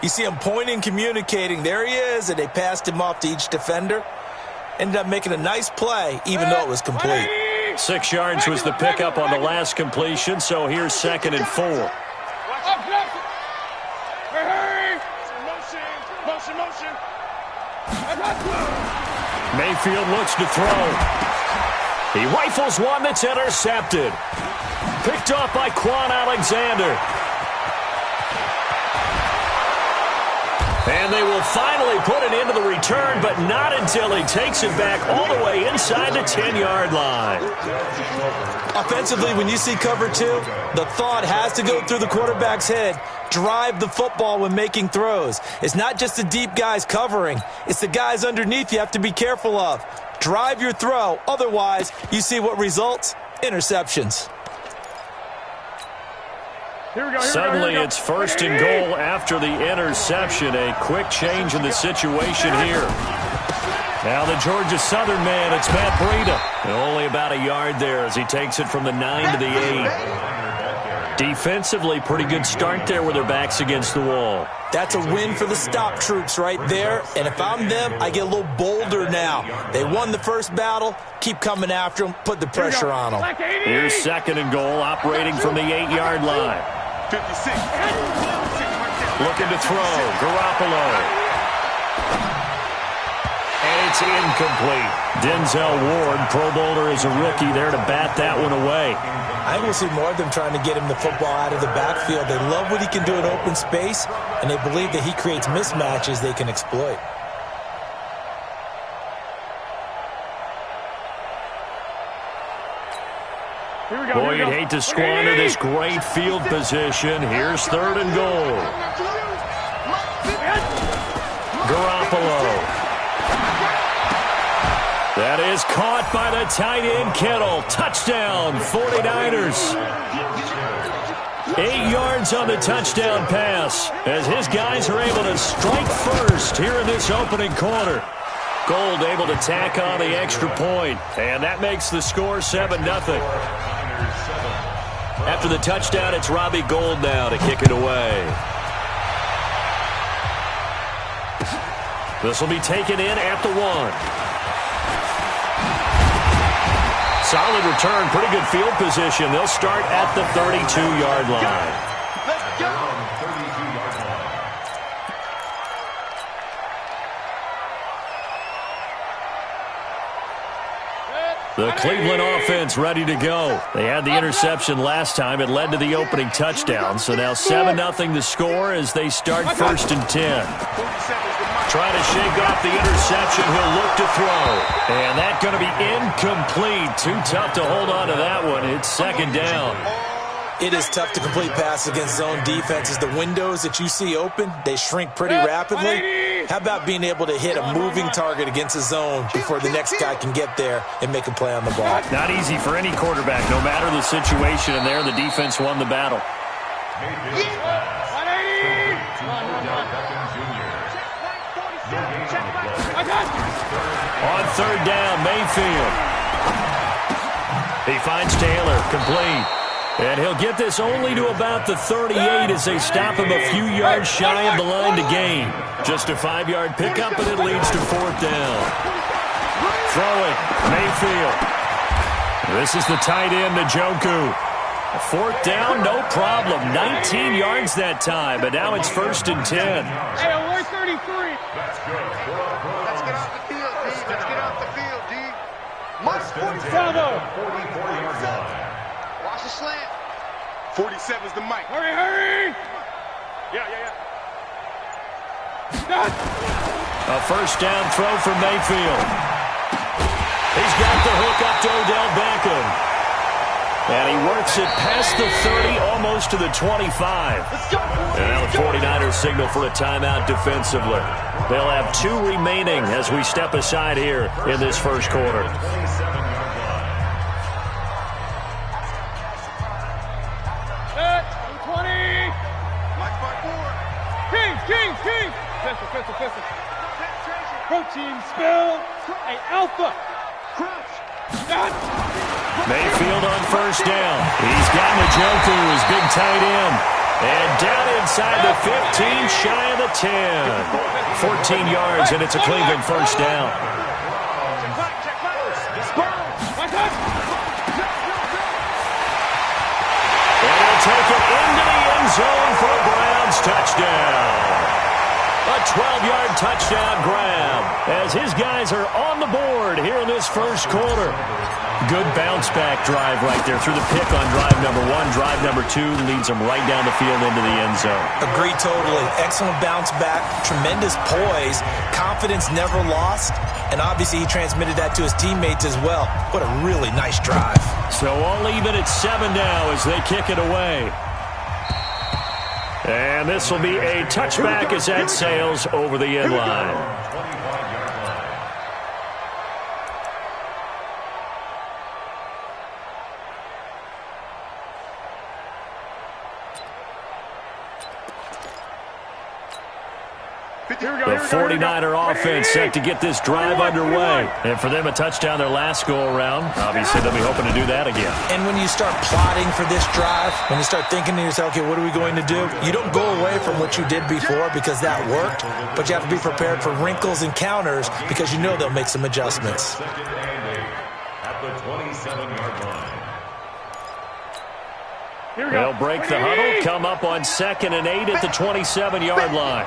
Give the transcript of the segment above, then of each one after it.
You see him pointing, communicating. There he is, and they passed him off to each defender. Ended up making a nice play, even though it was complete. 6 yards was the pickup on the last completion, so here's 2nd and 4. Mayfield looks to throw. He rifles one that's intercepted. Picked off by Quan Alexander. And they will finally put it into the return, but not until he takes it back all the way inside the 10-yard line. Offensively, when you see cover 2, the thought has to go through the quarterback's head. Drive the football when making throws. It's not just the deep guys covering. It's the guys underneath you have to be careful of. Drive your throw. Otherwise, you see what results? Interceptions. Suddenly it's 1st and goal after the interception. A quick change in the situation here. Now the Georgia Southern man, it's Matt Breida. Only about a yard there as he takes it from the 9 to the 8. Defensively, pretty good start there with their backs against the wall. That's a win for the stop troops right there. And if I'm them, I get a little bolder now. They won the first battle. Keep coming after them. Put the pressure on them. Here's 2nd and goal, operating from the 8-yard line. 56. Looking to throw. Garoppolo. And it's incomplete. Denzel Ward, Pro Bowler as a rookie, there to bat that one away. I think we'll see more of them trying to get him the football out of the backfield. They love what he can do in open space, and they believe that he creates mismatches they can exploit. Boy, you'd hate to squander this great field position. Here's 3rd and goal. Garoppolo. That is caught by the tight end, Kittle. Touchdown, 49ers. 8 yards on the touchdown pass as his guys are able to strike first here in this opening quarter. Gold able to tack on the extra point, and that makes the score 7-0. After the touchdown, it's Robbie Gould now to kick it away. This will be taken in at the 1. Solid return, pretty good field position. They'll start at the 32-yard line. Let's go. The Cleveland offense ready to go. They had the interception last time. It led to the opening touchdown. So now 7-0 the score as they start 1st and 10. Trying to shake off the interception. He'll look to throw. And that's going to be incomplete. Too tough to hold on to that one. It's 2nd down. It is tough to complete passes against zone defenses. The windows that you see open, they shrink pretty rapidly. How about being able to hit a moving target against a zone before the next guy can get there and make a play on the ball? Not easy for any quarterback, no matter the situation. And there, the defense won the battle. On 3rd down, Mayfield. He finds Taylor, complete. And he'll get this only to about the 38 as they stop him a few yards shy of the line to gain. Just a 5-yard pickup, and it leads to 4th down. Throwing, Mayfield. This is the tight end, Njoku. 4th down, no problem. 19 yards that time, but now it's 1st and 10. Hey, alert 33. Let's get off the field, D. Let's get off the field, D. Mark 44-yard line. Watch the slant. 47's the mic. Hurry. Yeah. A 1st down throw for Mayfield. He's got the hook up to Odell Beckham. And he works it past the 30, almost to the 25. And now the 49ers signal for a timeout defensively. They'll have 2 remaining as we step aside here in this first quarter. King. Pistol. Protein spill. Hey, Alpha. Crouch. Mayfield on 1st down. He's got Njoku, his big tight end. And down inside the 15, shy of the 10. 14 yards, and it's a Cleveland first down. And he'll take it into the end zone for a Browns touchdown. A 12-yard touchdown grab as his guys are on the board here in this first quarter. Good bounce-back drive right there through the pick on drive number 1. Drive number 2 leads them right down the field into the end zone. Agree totally. Excellent bounce-back, tremendous poise, confidence never lost, and obviously he transmitted that to his teammates as well. What a really nice drive. So all even at 7 now as they kick it away. And this will be a touchback as that sails over the end line. The 49er offense set to get this drive underway. And for them, a touchdown their last go-around. Obviously, they'll be hoping to do that again. And when you start plotting for this drive, when you start thinking to yourself, okay, what are we going to do? You don't go away from what you did before because that worked, but you have to be prepared for wrinkles and counters because you know they'll make some adjustments. At the 27-yard line. They'll break the huddle, come up on 2nd and 8 at the 27-yard line.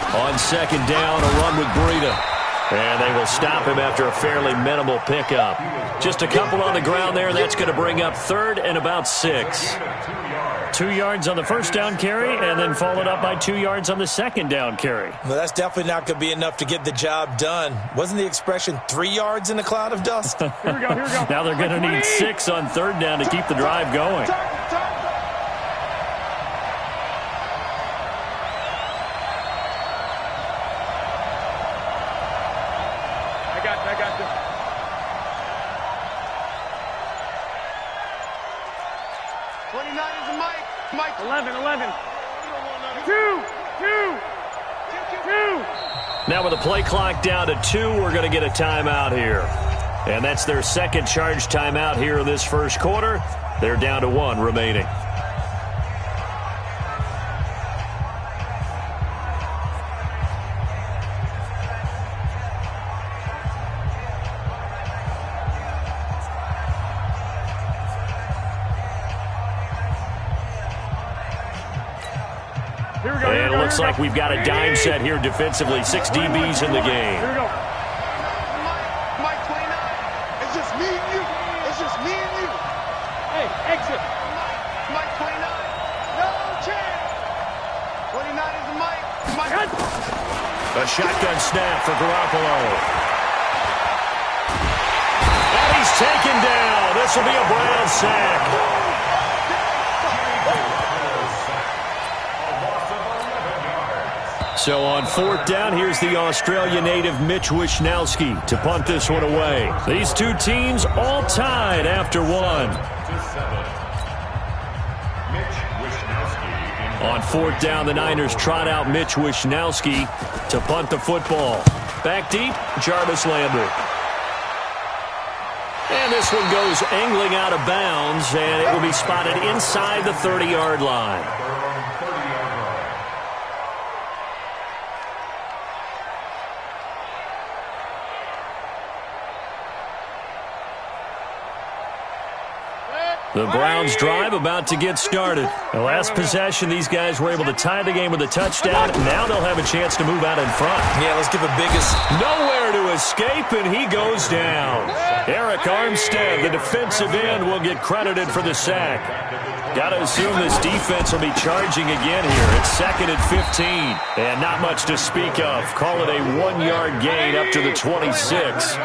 On 2nd down, a run with Breida. And they will stop him after a fairly minimal pickup. Just a couple on the ground there. That's going to bring up 3rd and about 6. 2 yards on the first down carry, and then followed up by 2 yards on the second down carry. Well, that's definitely not going to be enough to get the job done. Wasn't the expression 3 yards in a cloud of dust? Here we go. Now they're going to need 6 on 3rd down to keep the drive going. I got this. 29 is a Mike. 11. 2. Now with the play clock down to 2, we're going to get a timeout here. And that's their second charge timeout here in this first quarter. They're down to 1 remaining. And it looks like we've got a dime set here defensively. 6 DBs in the game. Here we go. Mike 29. It's just me and you. Hey, exit. Mike 29. No chance. 29 is the Mike. A shotgun snap for Garoppolo. And he's taken down. This will be a Brown sack. So on 4th down, here's the Australia native Mitch Wishnowsky to punt this one away. These two teams all tied after 1. On 4th down, the Niners trot out Mitch Wishnowsky to punt the football. Back deep, Jarvis Landry. And this one goes angling out of bounds, and it will be spotted inside the 30-yard line. The Browns drive about to get started. The last possession, these guys were able to tie the game with a touchdown. Now they'll have a chance to move out in front. Yeah, let's give a biggest. Nowhere to escape, and he goes down. Eric Armstead, the defensive end, will get credited for the sack. Got to assume this defense will be charging again here. It's 2nd and 15, and not much to speak of. Call it a 1-yard gain up to the 26.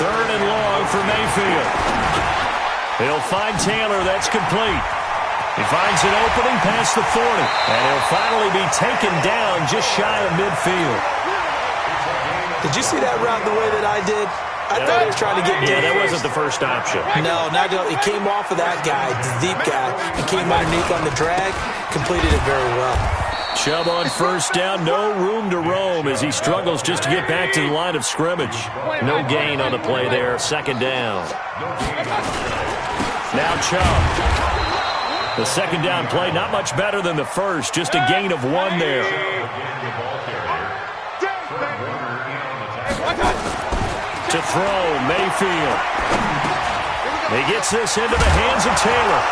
3rd and long for Mayfield. He'll find Taylor. That's complete. He finds an opening past the 40. And he'll finally be taken down just shy of midfield. Did you see that route the way that I did? I thought he was trying to get deep. Yeah, that wasn't the first option. No, it came off of that guy, the deep guy, and came underneath on the drag, completed it very well. Chubb on first down, no room to roam as he struggles just to get back to the line of scrimmage. No gain on the play there, second down. Now Chubb. The second down play, not much better than the first, just a gain of 1 there. To throw, Mayfield. He gets this into the hands of Taylor.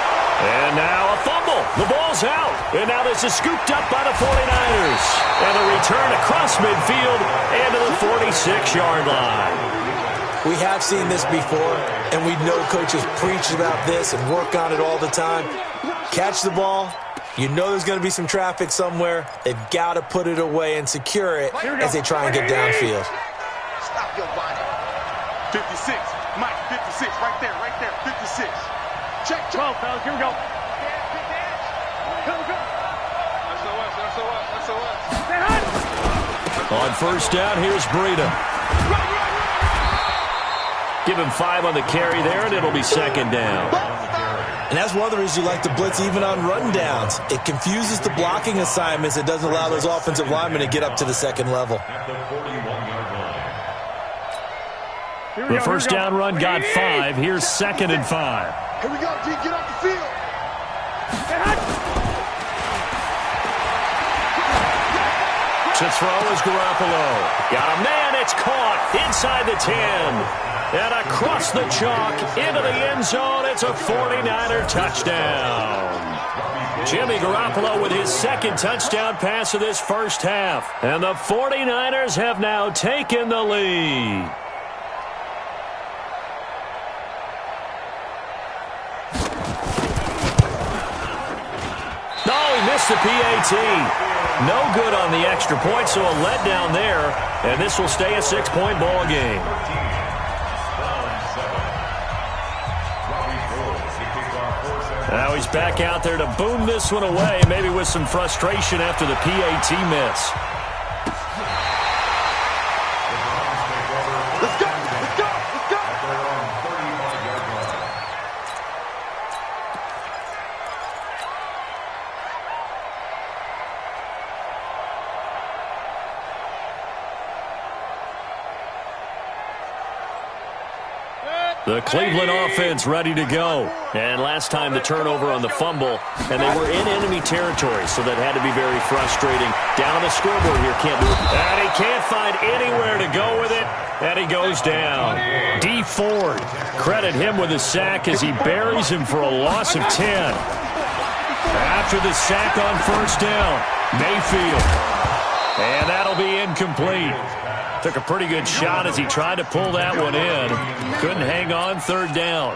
And now a fumble. The ball's out. And now this is scooped up by the 49ers. And a return across midfield and to the 46-yard line. We have seen this before, and we know coaches preach about this and work on it all the time. Catch the ball. You know there's going to be some traffic somewhere. They've got to put it away and secure it as they try and get downfield. Stop your body. 56. Mike, 56. Right there, 56. Check. 12, fellas. Here we go. Go. SOS. On first down, here's Breida. Give him 5 on the carry there, and it'll be second down. And that's one of the reasons you like to blitz even on run downs. It confuses the blocking assignments. It doesn't allow those offensive linemen to get up to the second level. The first down run got 5. Here's second and 5. Here we go, G. Get off the field. To throw is Garoppolo. Got a man. It's caught inside the 10. And across the chalk into the end zone. It's a 49er touchdown. Jimmy Garoppolo with his second touchdown pass of this first half. And the 49ers have now taken the lead. Missed the PAT. No good on the extra point, so a letdown there. And this will stay a 6-point ball game. Now he's back out there to boom this one away, maybe with some frustration after the PAT miss. Let's go. The Cleveland offense ready to go. And last time the turnover on the fumble, and they were in enemy territory, so that had to be very frustrating. Down on the scoreboard here, can't move. And he can't find anywhere to go with it, and he goes down. D. Ford, credit him with a sack as he buries him for a loss of 10. After the sack on first down, Mayfield. And that'll be incomplete. Took a pretty good shot as he tried to pull that one in. Couldn't hang on, third down.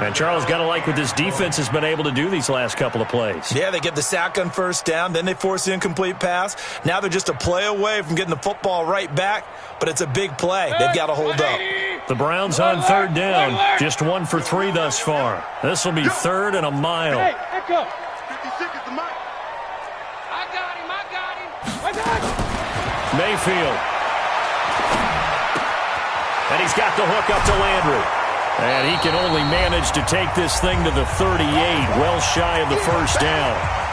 And Charles, got to like what this defense has been able to do these last couple of plays. Yeah, they get the sack on first down, then they force the incomplete pass. Now they're just a play away from getting the football right back, but it's a big play. They've got to hold up. The Browns on third down, just 1 for 3 thus far. This will be third and a mile. Hey, echo. 56 is the mic. I got him. Mayfield. And he's got the hook up to Landry. And he can only manage to take this thing to the 38, well shy of the first down.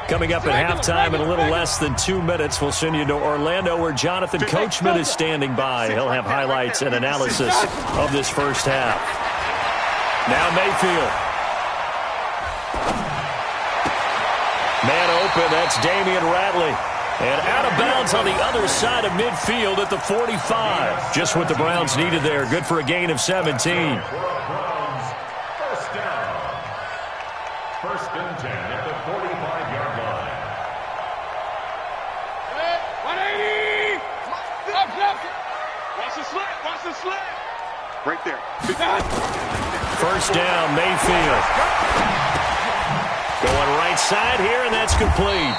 Coming up at halftime in a little less than 2 minutes, we'll send you to Orlando where Jonathan Coachman is standing by. He'll have highlights and analysis of this first half. Now Mayfield. Man open, that's Damian Ratley. And out of bounds on the other side of midfield at the 45. Just what the Browns needed there. Good for a gain of 17. First and 10 at the 45-yard line. 180! Watch the slant! Right there. First down, Mayfield. Going right side here, and that's complete.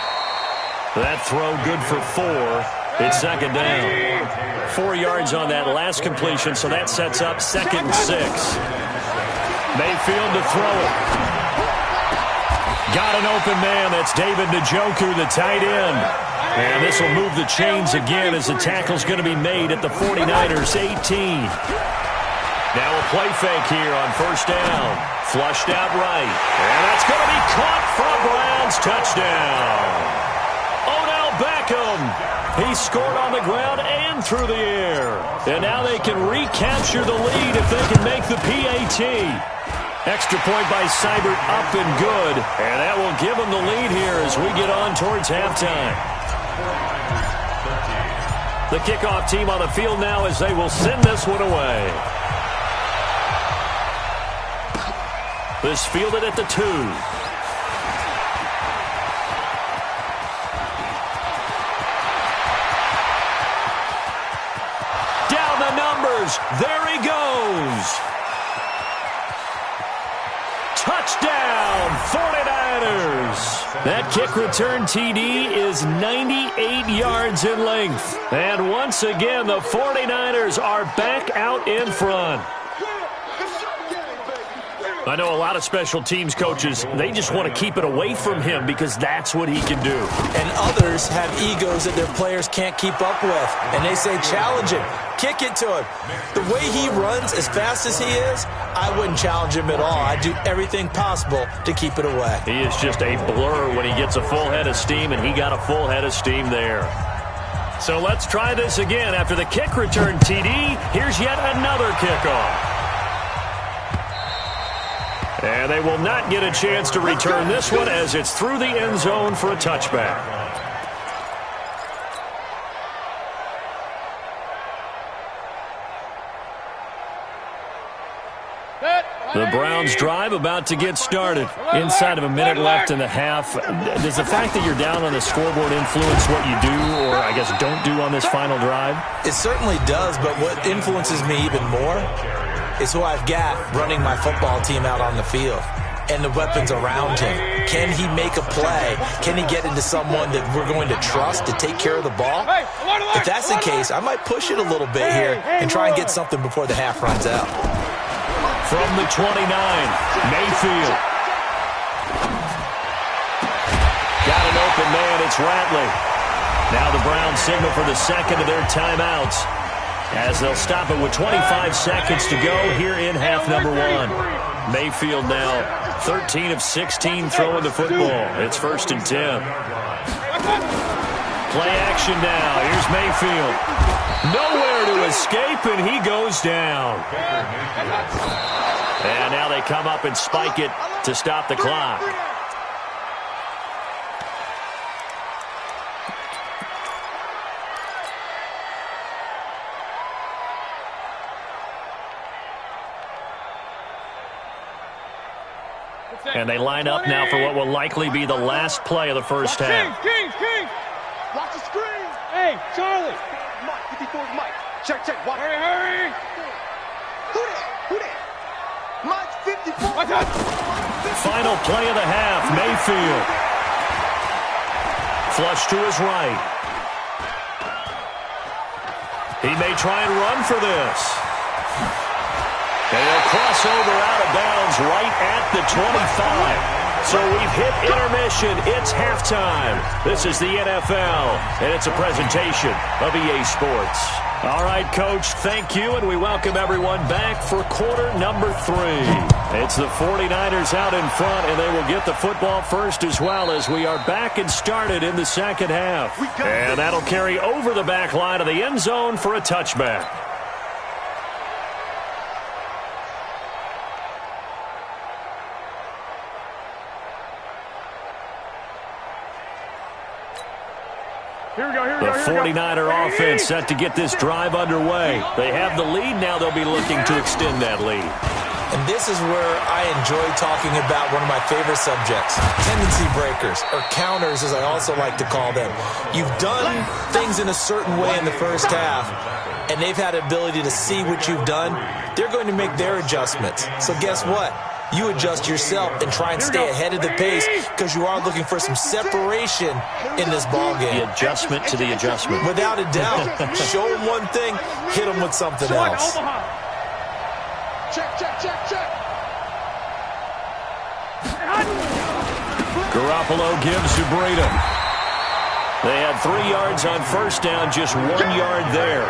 That throw good for 4. It's second down. 4 yards on that last completion, so that sets up second and 6. Mayfield to throw it. Got an open man. That's David Njoku, the tight end. And this will move the chains again as the tackle's going to be made at the 49ers 18. Now a play fake here on first down. Flushed out right. And that's going to be caught for a Browns touchdown. Odell Beckham. He scored on the ground and through the air. And now they can recapture the lead if they can make the PAT. Extra point by Seibert, up and good. And that will give them the lead here as we get on towards halftime. The kickoff team on the field now as they will send this one away. This fielded at the 2. Down the numbers. There he goes. Touchdown, 49ers. That kick return TD is 98 yards in length. And once again, the 49ers are back out in front. I know a lot of special teams coaches, they just want to keep it away from him because that's what he can do. And others have egos that their players can't keep up with. And they say, challenge him. Kick it to him. The way he runs as fast as he is, I wouldn't challenge him at all. I'd do everything possible to keep it away. He is just a blur when he gets a full head of steam, and he got a full head of steam there. So let's try this again. After the kick return TD, here's yet another kickoff. And they will not get a chance to return this one as it's through the end zone for a touchback. The Browns drive about to get started. Inside of a minute left in the half. Does the fact that you're down on the scoreboard influence what you do, or I guess don't do on this final drive? It certainly does, but what influences me even more is who I've got running my football team out on the field and the weapons around him. Can he make a play? Can he get into someone that we're going to trust to take care of the ball? If that's the case, I might push it a little bit here and try and get something before the half runs out. From the 29, Mayfield. Got an open man, it's Ratley. Now the Browns signal for the second of their timeouts as they'll stop it with 25 seconds to go here in half number 1. Mayfield now 13 of 16 throwing the football. It's 1st and 10. Play action now. Here's Mayfield. Nowhere to escape, and he goes down. And now they come up and spike it to stop the clock. And they line up now for what will likely be the last play of the first half. Kings! Watch the screen! Hey, Charlie! Mike, 54's Mike. Check. Watch. Hurry! Who that? Mike, 54. Watch out! Final play of the half, Mayfield. Flush to his right. He may try and run for this. And he'll cross over out of bounds right at the 25. So we've hit intermission. It's halftime. This is the NFL, and it's a presentation of EA Sports. All right, Coach, thank you, and we welcome everyone back for quarter number 3. It's the 49ers out in front, and they will get the football first as well as we are back and started in the second half. And that'll carry over the back line of the end zone for a touchback. The 49er offense set to get this drive underway. They have the lead now. They'll be looking to extend that lead. And this is where I enjoy talking about one of my favorite subjects, tendency breakers, or counters as I also like to call them. You've done things in a certain way in the first half, and they've had the ability to see what you've done. They're going to make their adjustments. So guess what? You adjust yourself and try and stay ahead of the pace because you are looking for some separation in this ballgame. The adjustment to the adjustment. Without a doubt. Show them one thing, hit them with something else. Check. Garoppolo gives to Breida. They had 3 yards on first down, just 1 yard there.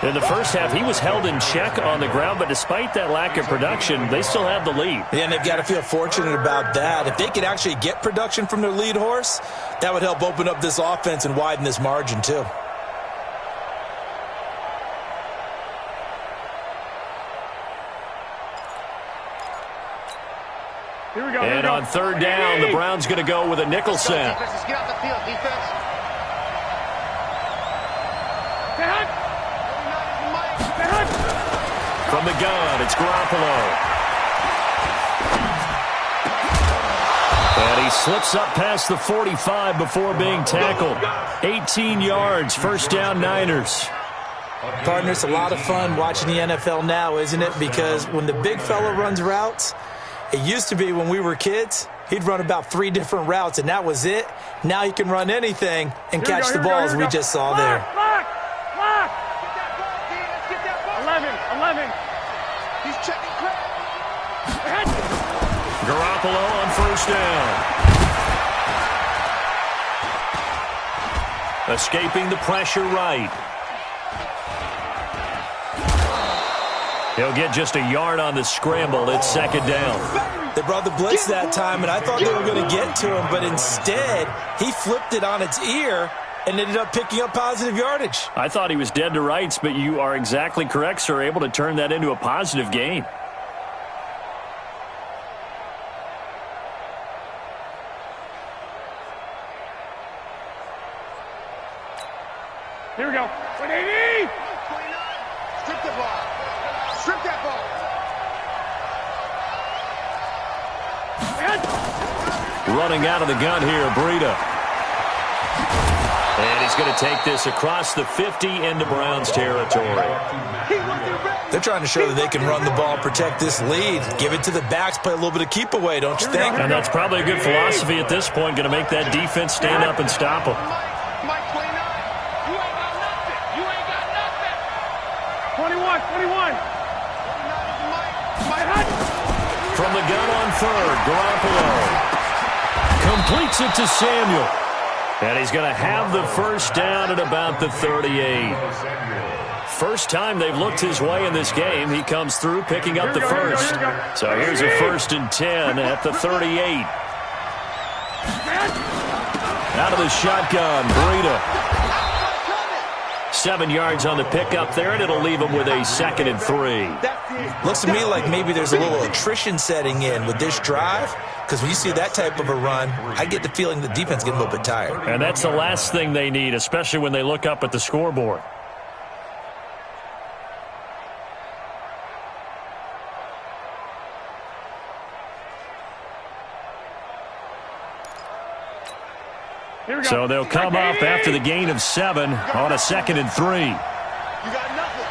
In the first half, he was held in check on the ground, but despite that lack of production, they still have the lead. Yeah, and they've got to feel fortunate about that. If they could actually get production from their lead horse, that would help open up this offense and widen this margin too. Here we go. And on third down, the Browns going to go with a nickel set. Let's get out the field, defense. From the gun, it's Garoppolo. And he slips up past the 45 before being tackled. 18 yards, first down Niners. Partner, it's a lot of fun watching the NFL now, isn't it? Because when the big fella runs routes, it used to be when we were kids, he'd run about 3 different routes, and that was it. Now he can run anything and catch the balls we just saw there. Lock! 11. He's checking credit. Garoppolo on first down. Escaping the pressure right. He'll get just a yard on the scramble. It's second down. They brought the blitz that time, and I thought they were going to get to him, but instead, he flipped it on its ear and ended up picking up positive yardage. I thought he was dead to rights, but you are exactly correct, sir, able to turn that into a positive gain. Here we go. 180! Strip the ball. Strip that ball. Running out of the gun here, Breida. And he's going to take this across the 50 into Browns territory. They're trying to show that they can run the ball, protect this lead, give it to the backs, play a little bit of keep away, don't you think? And that's probably a good philosophy at this point, going to make that defense stand up and stop them. Mike 29. You ain't got nothing. You ain't got nothing. 21. From the gun on third, Garoppolo completes it to Samuel. And he's going to have the first down at about the 38. First time they've looked his way in this game. He comes through picking up the first. So here's a 1st and 10 at the 38. Out of the shotgun, Breida. 7 yards on the pickup there, and it'll leave him with a 2nd and 3. Looks to me like maybe there's a little attrition setting in with this drive, because when you see that type of a run, I get the feeling the defense getting a little bit tired. And that's the last thing they need, especially when they look up at the scoreboard. So they'll come up after the gain of 7 on a 2nd and 3. You got nothing.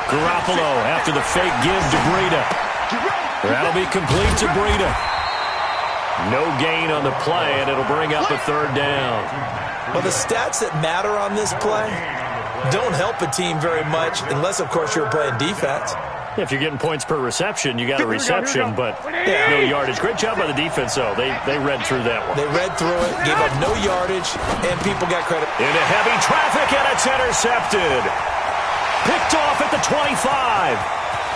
Garoppolo after the fake give to Breida. That'll be complete to Breida. No gain on the play, and it'll bring up a 3rd down. Well, the stats that matter on this play don't help a team very much unless, of course, you're playing defense. If you're getting points per reception, you got a reception, but no yardage. Great job by the defense, though. They read through that one. They read through it, gave up no yardage, and people got credit. Into heavy traffic, and it's intercepted. Picked off at the 25.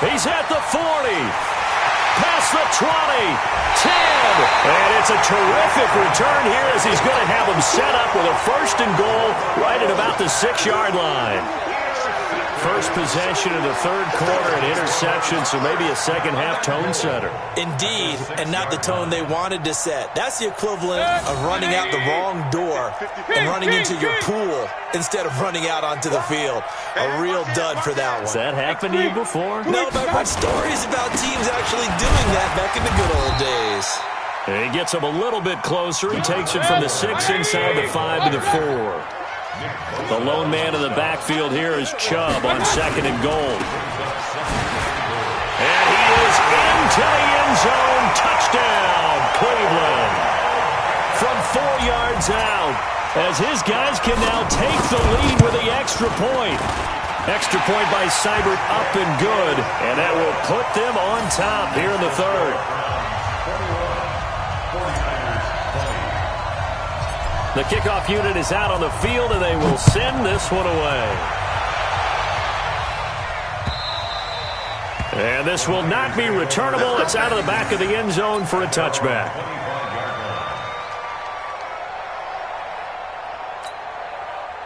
He's at the 40. Past the 20. 10. And it's a terrific return here as he's going to have him set up with a 1st and goal right at about the 6-yard line. First possession in the 3rd quarter, an interception, so maybe a second-half tone setter. Indeed, and not the tone they wanted to set. That's the equivalent of running out the wrong door and running into your pool instead of running out onto the field. A real dud for that one. Has that happened to you before? No, but I've heard stories about teams actually doing that back in the good old days. And he gets him a little bit closer. He takes it from the 6 inside the 5 to the 4. The lone man in the backfield here is Chubb on 2nd and goal. And he is into the end zone. Touchdown, Cleveland. From 4 yards out, as his guys can now take the lead with the extra point. Extra point by Seibert up and good, and that will put them on top here in the 3rd. The kickoff unit is out on the field, and they will send this one away. And this will not be returnable. It's out of the back of the end zone for a touchback.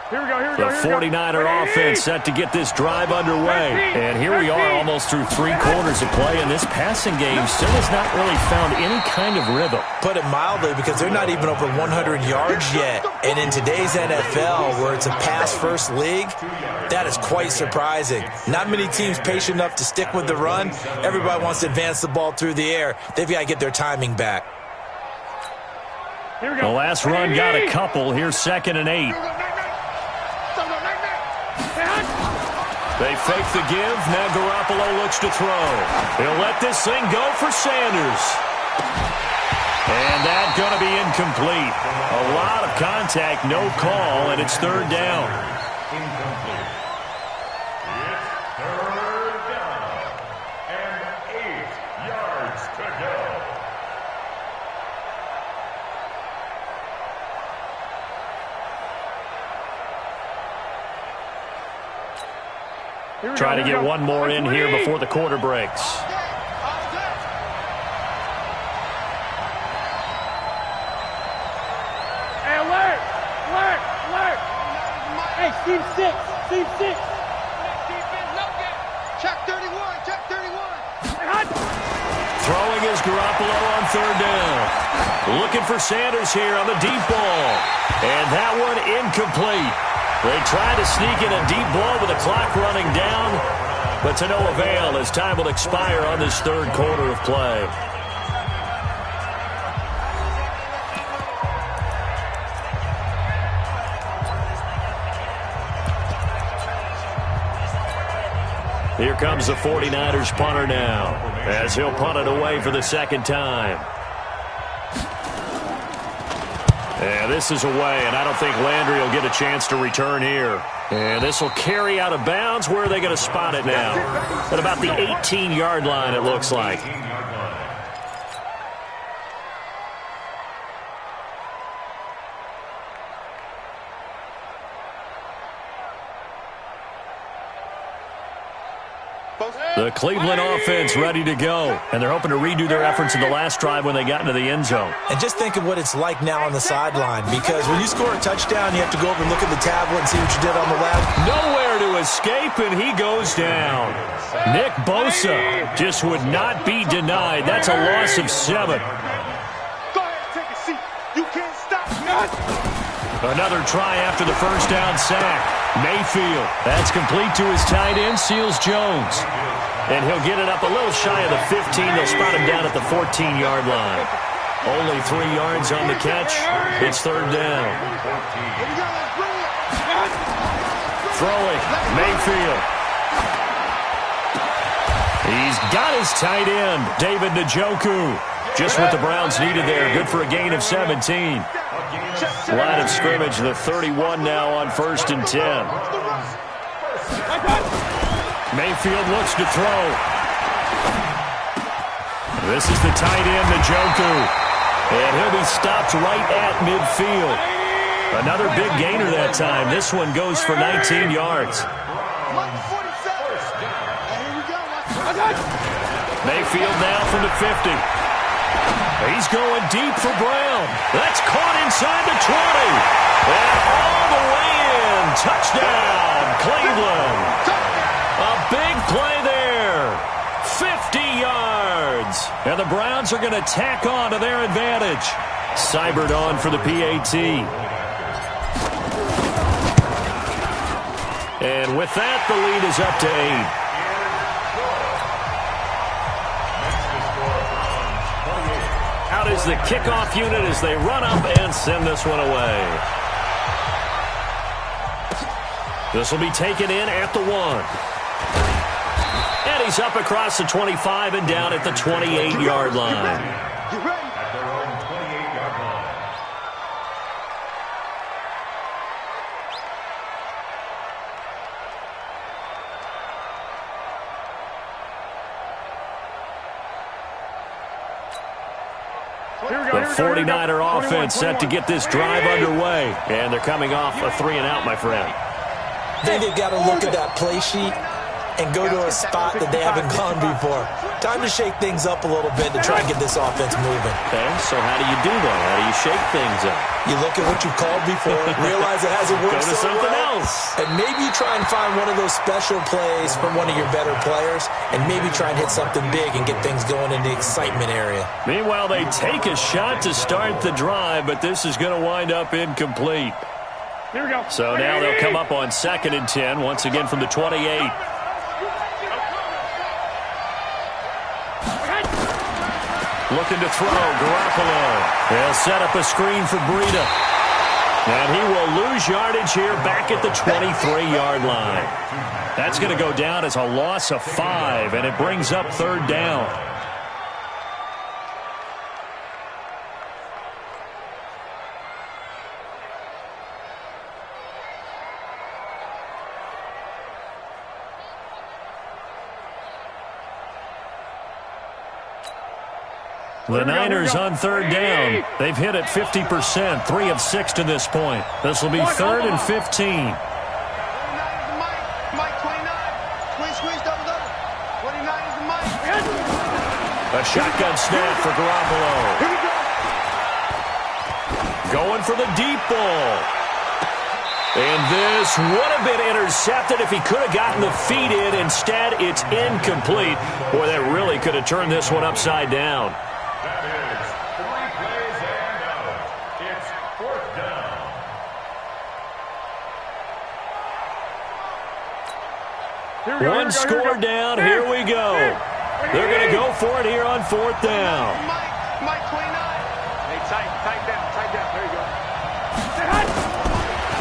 Here we go, here we The go, here we go. 49er offense set to get this drive underway. And here we are almost through 3 quarters of play, and this passing game still has not really found any kind of rhythm. Put it mildly, because they're not even over 100 yards yet. And in today's NFL, where it's a pass-first league, that is quite surprising. Not many teams patient enough to stick with the run. Everybody wants to advance the ball through the air. They've got to get their timing back. Here we The go. last run got a couple. Here's 2nd and 8. They fake the give. Now Garoppolo looks to throw. He'll let this thing go for Sanders. And that's going to be incomplete. A lot of contact, no call, and it's 3rd down. Incomplete. It's 3rd down. And 8 yards to go. Try to get one more in here before the quarter breaks. Hey, alert! Alert! Alert! Hey, Steve 6! Steve 6! Check 31, check 31. Throwing is Garoppolo on 3rd down. Looking for Sanders here on the deep ball. And that one incomplete. They tried to sneak in a deep ball with the clock running down, but to no avail as time will expire on this 3rd quarter of play. Here comes the 49ers punter now, as he'll punt it away for the 2nd time. And this is away, and I don't think Landry will get a chance to return here. And this will carry out of bounds. Where are they going to spot it now? At about the 18-yard line, it looks like. The Cleveland offense ready to go, and they're hoping to redo their efforts in the last drive when they got into the end zone. And just think of what it's like now on the sideline, because when you score a touchdown, you have to go over and look at the tablet and see what you did on the left. Nowhere to escape, and he goes down. Nick Bosa just would not be denied. That's a loss of 7. Go ahead, take a seat. You can't stop me. Another try after the 1st down sack. Mayfield, that's complete to his tight end, Seals Jones. And he'll get it up a little shy of the 15. They'll spot him down at the 14-yard line. Only 3 yards on the catch. It's 3rd down. Throwing, Mayfield. He's got his tight end, David Njoku. Just what the Browns needed there. Good for a gain of 17. Line of scrimmage, the 31 now on 1st and 10. Mayfield looks to throw. This is the tight end, Njoku. And he'll be stopped right at midfield. Another big gainer that time. This one goes for 19 yards. Mayfield now from the 50. He's going deep for Brown. That's caught inside the 20. And all the way in. Touchdown, Cleveland. A big play there. 50 yards. And the Browns are going to tack on to their advantage. Seibert on for the PAT. And with that, the lead is up to 8. Out is the kickoff unit as they run up and send this one away. This will be taken in at the 1. And he's up across the 25 and down at the 28-yard line. At their own 28-yard line. The 49er offense set to get this drive underway. And they're coming off a 3-and-out, my friend. I think they've got to look at that play sheet and go to a spot that they haven't gone before. Time to shake things up a little bit to try and get this offense moving. Okay, so how do you do that? How do you shake things up? You look at what you've called before, realize it hasn't worked Go to so something well, else. and maybe you try and find one of those special plays from one of your better players, and maybe try and hit something big and get things going in the excitement area. Meanwhile, they take a shot to start the drive, but this is going to wind up incomplete. Here we go. So now they'll come up on 2nd and 10, once again from the 28. Looking to throw, Garoppolo. They'll set up a screen for Breida. And he will lose yardage here back at the 23-yard line. That's going to go down as a loss of 5, and it brings up 3rd down. The Niners on 3rd down. They've hit it 50%, 3 of 6 to this point. This will be 3rd and 15. 29 is the Mike, 29. Squeeze, double. 29 is the Mike. A shotgun snap for Garoppolo. Here we go. Going for the deep ball. And this would have been intercepted if he could have gotten the feet in. Instead, it's incomplete. Boy, that really could have turned this one upside down. That is 3 plays and out. It's 4th down. One score down. Here we go. They're going to go for it here on 4th down. Mike, 29. Hey, tight down. There you go.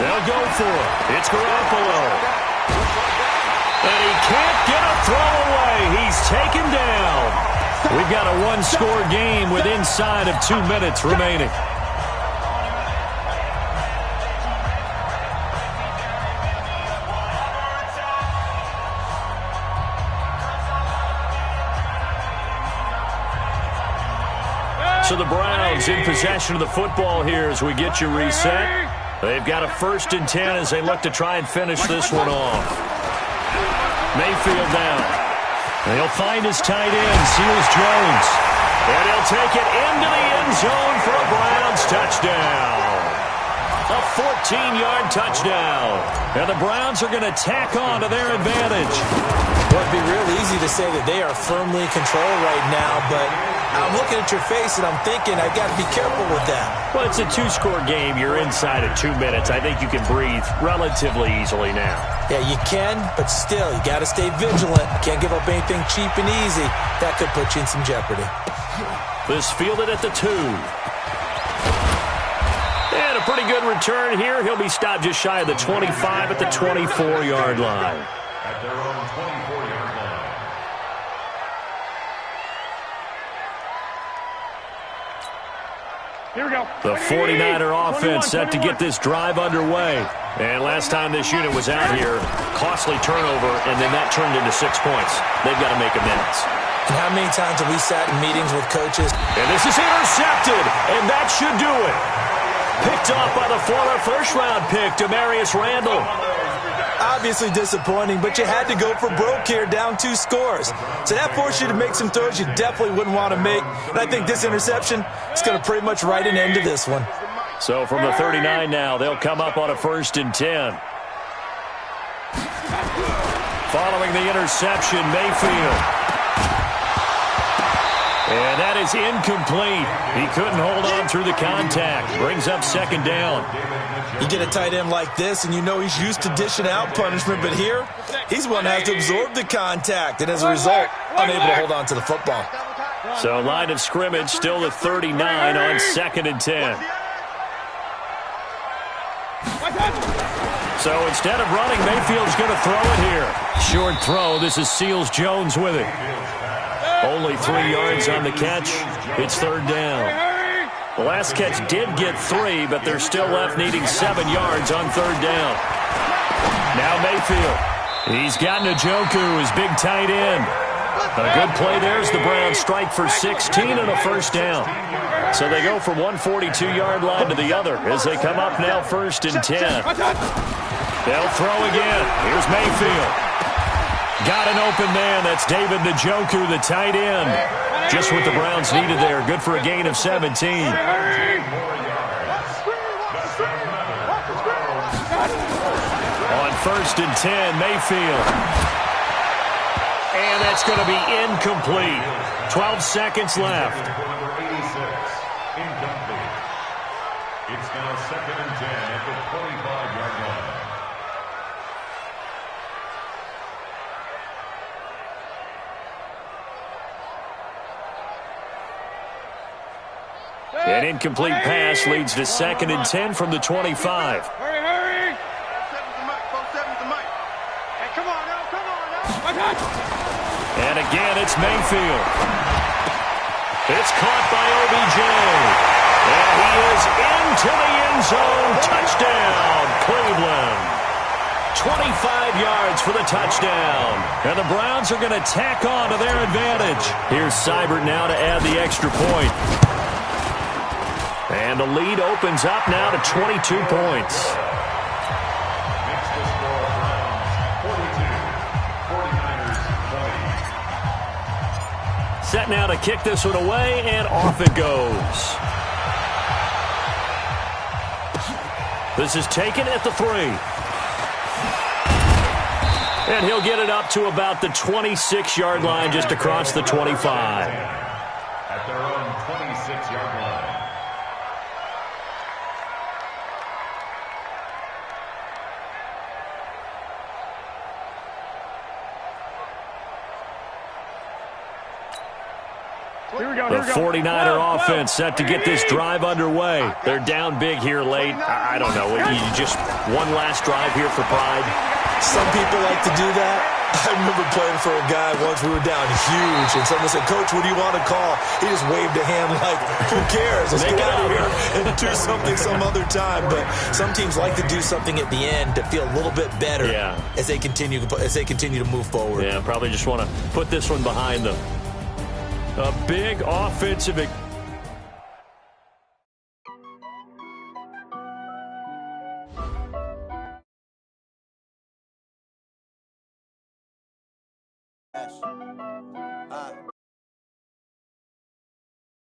They'll go for it. It's Garoppolo. And he can't get a throw away. He's taken down. We've got a 1-score game with inside of 2 minutes remaining. So the Browns in possession of the football here as we get you reset. They've got a 1st and 10 as they look to try and finish this one off. Mayfield down. He'll find his tight end, Seals Jones. And he'll take it into the end zone for a Browns touchdown. A 14-yard touchdown. And the Browns are going to tack on to their advantage. Well, it'd be real easy to say that they are firmly in control right now, but I'm looking at your face and I'm thinking I got to be careful with that. Well, it's a 2-score game. You're inside of 2 minutes. I think you can breathe relatively easily now. Yeah, you can, but still, you got to stay vigilant. You can't give up anything cheap and easy. That could put you in some jeopardy. This fielded at the 2. And a pretty good return here. He'll be stopped just shy of the 25 at the 24-yard line. At their own 24-yard line. Here we go. The 49er offense set to get this drive underway. And last time this unit was out here, costly turnover, and then that turned into 6 points. They've got to make amends. And how many times have we sat in meetings with coaches? And this is intercepted, and that should do it. Picked off by the former first-round pick, Demarius Randall. Obviously disappointing, but you had to go for broke here, down 2 scores. So that forced you to make some throws you definitely wouldn't want to make. And I think this interception is going to pretty much write an end to this one. So from the 39 now, they'll come up on a 1st and 10. Following the interception, Mayfield. And that is incomplete. He couldn't hold on through the contact. Brings up 2nd down. You get a tight end like this, and you know he's used to dishing out punishment, but here, he's one that has to absorb the contact, and as a result, unable to hold on to the football. So line of scrimmage still the 39 on 2nd and 10. So instead of running, Mayfield's going to throw it here. Short throw. This is Seals Jones with it. Only 3 yards on the catch. It's 3rd down. The last catch did get 3, but they're still left needing 7 yards on 3rd down. Now Mayfield. He's got Njoku, his big tight end. A good play there as the Browns strike for 16 and a first down. So they go from one 42-yard line to the other as they come up now 1st and 10. They'll throw again. Here's Mayfield. Got an open man. That's David Njoku, the tight end. Just what the Browns needed there. Good for a gain of 17. On 1st and 10, Mayfield. And that's going to be incomplete. 12 seconds left. Number 86, incomplete. It's now 2nd and 10 at the 25-yard line. An incomplete pass leads to 2nd and 10 from the 25. Hurry, hurry. 4-7's the mic. Hey, come on now, come on now. And again, it's Mayfield. It's caught by OBJ. And he is into the end zone. Touchdown, Cleveland. 25 yards for the touchdown. And the Browns are going to tack on to their advantage. Here's Seibert now to add the extra point. And the lead opens up now to 22 points. Makes the score Browns 42, 49ers 20. Set now to kick this one away, and off it goes. This is taken at the 3. And he'll get it up to about the 26-yard line, just across the 25. At their own 26-yard line. The 49er offense set to get this drive underway. They're down big here late. I don't know. You just one last drive here for pride. Some people like to do that. I remember playing for a guy once. We were down huge, and someone said, "Coach, what do you want to call?" He just waved a hand like, "Who cares? Let's get out of here and do something some other time." But some teams like to do something at the end to feel a little bit better as they continue to move forward. Yeah, probably just want to put this one behind them. A big offensive